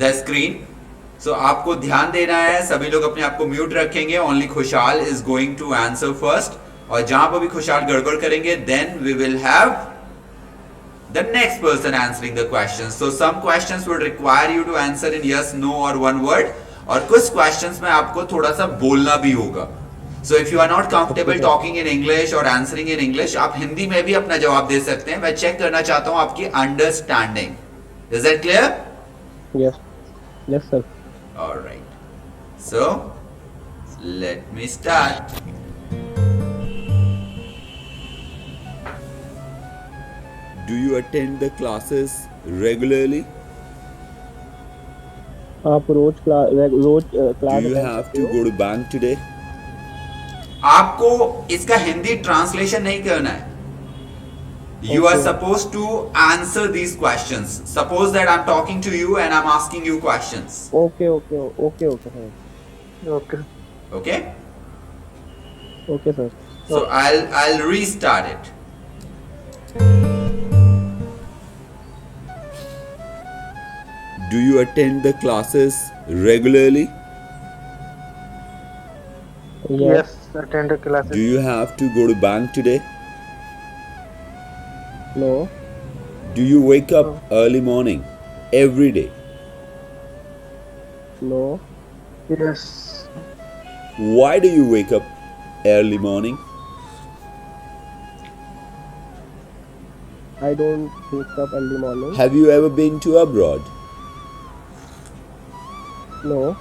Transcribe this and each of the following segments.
The screen. सो आपको ध्यान देना है, सभी लोग अपने आप को म्यूट रखेंगे। Only Khushhal is going to answer first, और जहां पर भी खुशहाल गड़बड़ करेंगे then we will have the next person answering the questions. So some questions would require you to answer in yes, no or one word, और कुछ questions में आपको थोड़ा सा बोलना भी होगा. So if you are not comfortable talking in English or answering in English, आप हिंदी में भी अपना जवाब दे सकते हैं. मैं चेक करना चाहता हूँ आपकी understanding. Is that clear? Yes. Yes, sir. All right. So let me start. Do you attend the classes regularly? आप रोज class Do you have to go to bank today? आपको इसका हिंदी ट्रांसलेशन नहीं करना है. You are supposed to answer these questions. Suppose that I'm talking to you and I'm asking you questions. Okay. Okay? Okay, sir. So I'll restart it. Do you attend the classes regularly? Yes, attend the classes. Do you have to go to bank today? No. Do you wake up early morning every day? No. Yes. Why do you wake up early morning? I don't wake up early morning. Have you ever been to abroad? No.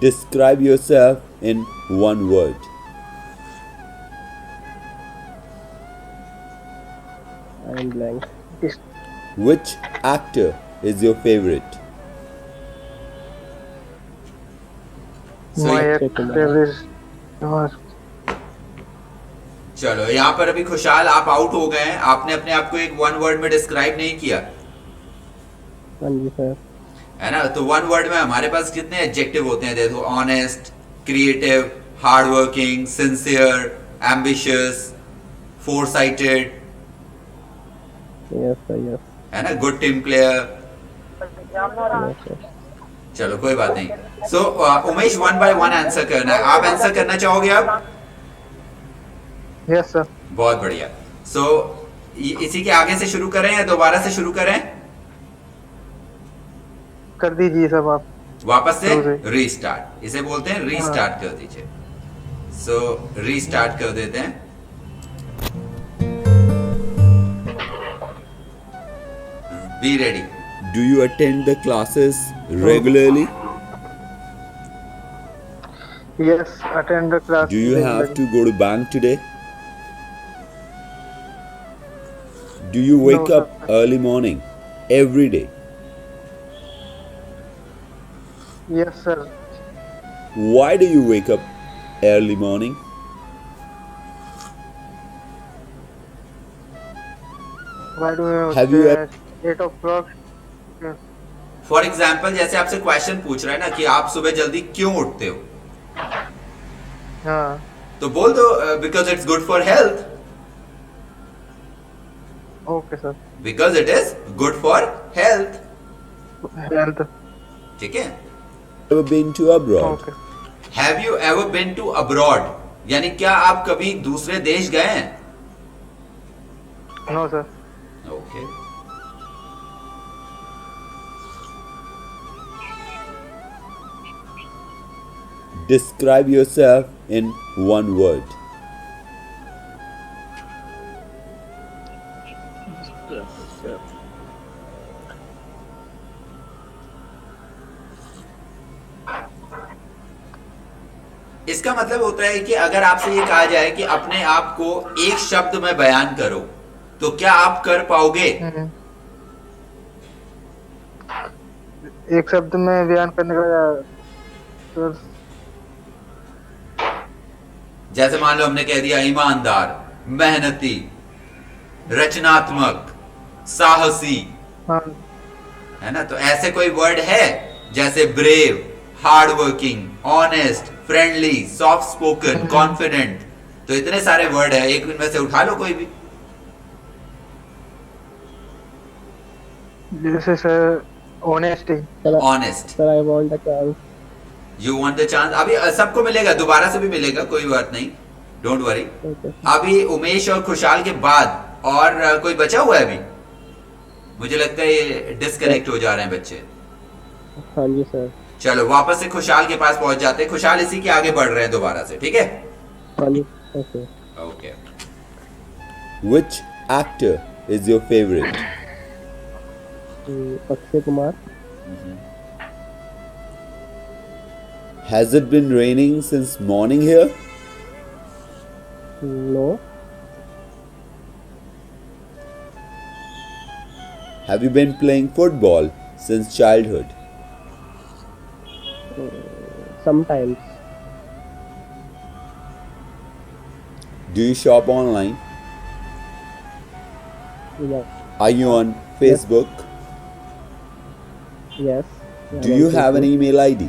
Describe yourself in one word. I am blank. Which actor is your favorite? My actor is चलो यहाँ पर अभी खुशहाल आप out हो गए हैं. आपने अपने आप को एक वन वर्ड में डिस्क्राइब नहीं किया हाँ जी सर. है ना. तो वन वर्ड में हमारे पास कितने एडजेक्टिव होते हैं? देखो, honest, creative, hard working, sincere, ambitious, foresighted, Yes, sir. Yes. है ना, good team player. Yes, sir. चलो कोई बात नहीं. So Umesh, one by one answer करना है. आप आंसर करना चाहोगे आप? Yes, sir. बहुत बढ़िया. सो इसी के आगे से शुरू करें या दोबारा से शुरू करें? कर दीजिए सब आप. वापस से रीस्टार्ट, इसे बोलते हैं रीस्टार्ट कर दीजिए. सो रीस्टार्ट कर देते हैं. Be ready. Do you attend the classes regularly? Yes, attend the class. Do you have to go to bank today? Do you wake No, up early morning every day? Yes, sir. Why do you wake up early morning? Why do you Have you at 8 o'clock? For example, जैसे आपसे question पूछ रहा है ना कि आप सुबह जल्दी क्यों उठते हो, हाँ. तो बोल दो because it's good for health. Okay, sir. Because it is good for health. Health. ठीक है. Ever been to abroad? Okay. Have you ever been to abroad? यानी क्या आप कभी दूसरे देश गए हैं? No, sir. Okay. Describe yourself in one word. इसका मतलब होता है कि अगर आपसे ये कहा जाए कि अपने आप को एक शब्द में बयान करो, तो क्या आप कर पाओगे? एक शब्द में बयान करने का तो जैसे मान लो हमने कह दिया ईमानदार, मेहनती, रचनात्मक, साहसी, हाँ. है ना. तो ऐसे कोई वर्ड है जैसे brave, hard working, honest, friendly, soft spoken, confident. तो इतने सारे वर्ड है, एक इनमें से उठा लो कोई भी. This is honesty. Sir, honest. sir, I want a chance. You want the chance. अभी सबको मिलेगा, दोबारा से भी मिलेगा, कोई बात नहीं, डोंट वरी. Okay. अभी उमेश और खुशहाल के बाद और कोई बचा हुआ है अभी? मुझे लगता है ये डिस्कनेक्ट हो जा रहे हैं बच्चे. हाँ जी सर. चलो वापस से खुशहाल के पास पहुंच जाते हैं. खुशहाल इसी के आगे बढ़ रहे हैं दोबारा से, ठीक है? हाँ जी. Okay. Okay. Which actor is your favorite? Akshay Kumar. Has it been raining since morning here? No. Have you been playing football since childhood? Sometimes. Do you shop online? Yeah. Are you on Facebook? Yes. Do you have an email ID?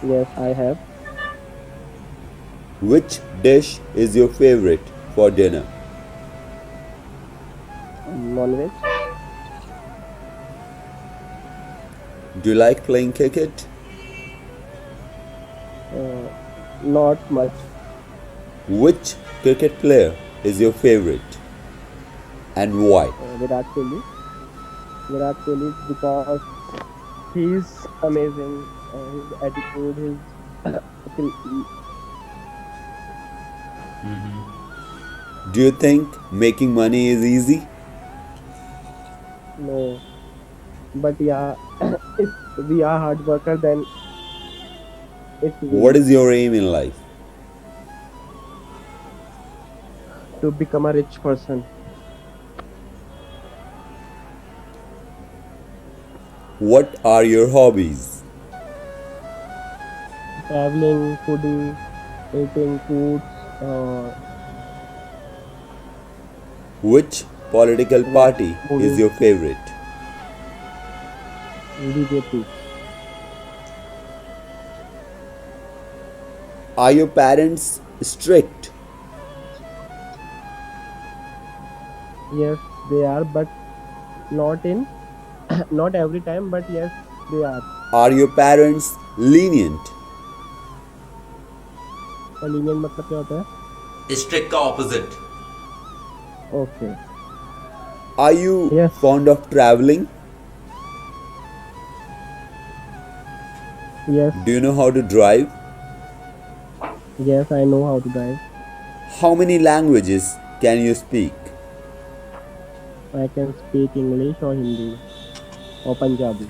Yes, I have. Which dish is your favorite for dinner? Non-veg. Do you like playing cricket? Not much. Which cricket player is your favorite and why? Virat Kohli. Virat Kohli because he's amazing. His attitude, his Do you think making money is easy? no. But yeah, if we are hard worker, then it's What is your aim in life? to become a rich person. What are your hobbies? Traveling, fooding, eating foods, Which political party is your favorite? BJP. Are your parents strict? Yes, they are, but not in, not every time, but yes, they are. Are your parents lenient? Lenient मतलब क्या होता है? Strict का opposite. Okay. Are you Yes. fond of traveling? Yes, Do you know how to drive? yes, I know how to drive. How many languages can you speak? I can speak English or Hindi or Punjabi.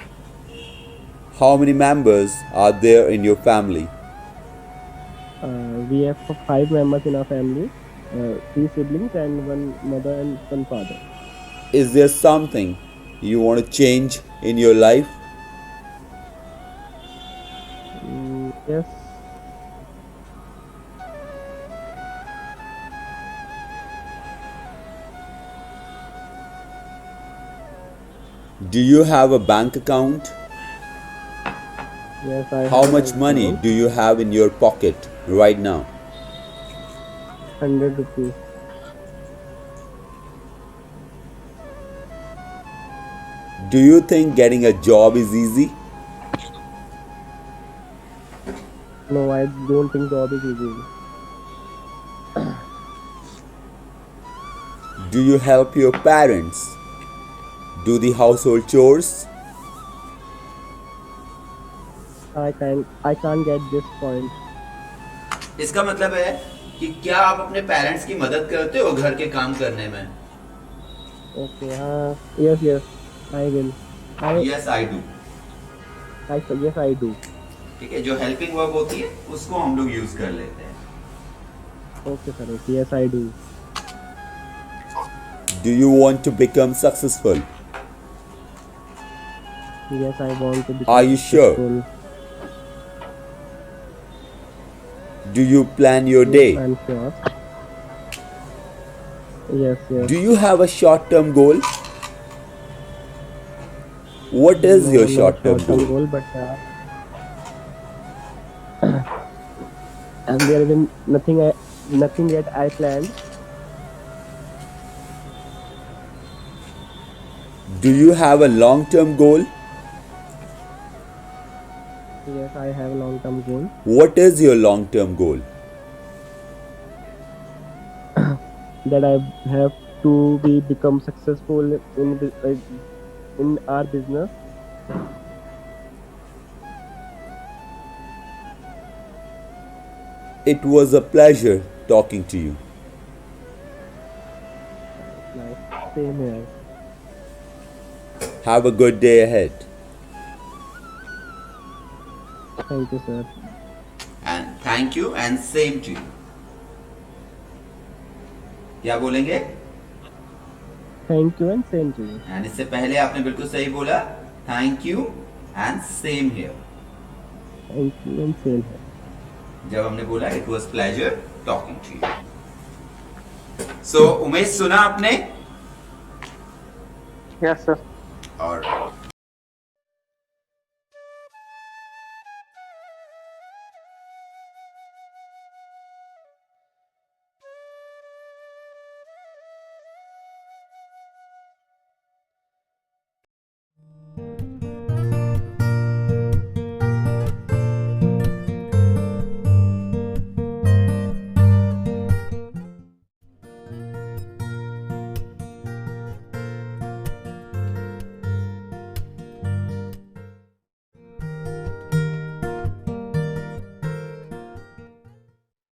How many members are there in your family? We have 5 members in our family, 3 siblings and 1 mother and 1 father. Is there something you want to change in your life? Yes, Do you have a bank account? yes, I How have much an money account, do you have in your pocket right now? 100 rupees. Do you think getting a job is easy? No, I don't think job is easy. Do you help your parents do the household chores? I can't get this point. इसका मतलब है कि क्या आप अपने parents की मदद करते हो घर के काम करने में? Okay, yes, yes, I will. Yes I do. Yes, I do. ठीक है, जो हेल्पिंग वर्ब होती है उसको हम लोग यूज कर लेते हैं. Okay, sir. Okay, yes, I do. Do you want to become successful? Yes, I want to be. Are you sure? successful. Do you plan your day? I'm sure. Yes, yes. Do you have a short term goal? What is your No, short term not short-term goal? goal, but and there is nothing yet I planned. Do you have a long term goal? Yes, I have a long-term goal. What is your long term goal? That I have to become successful in our business. It was a pleasure talking to you. Nice. Same here. Have a good day ahead. Thank you, sir. And thank you and same to you. क्या बोलेंगे? Thank you and same to you. And इससे पहले आपने बिल्कुल सही बोला, thank you and same here. Thank you and same here. जब हमने बोला it was pleasure talking to you. So Umesh, सुना आपने? Yes sir. और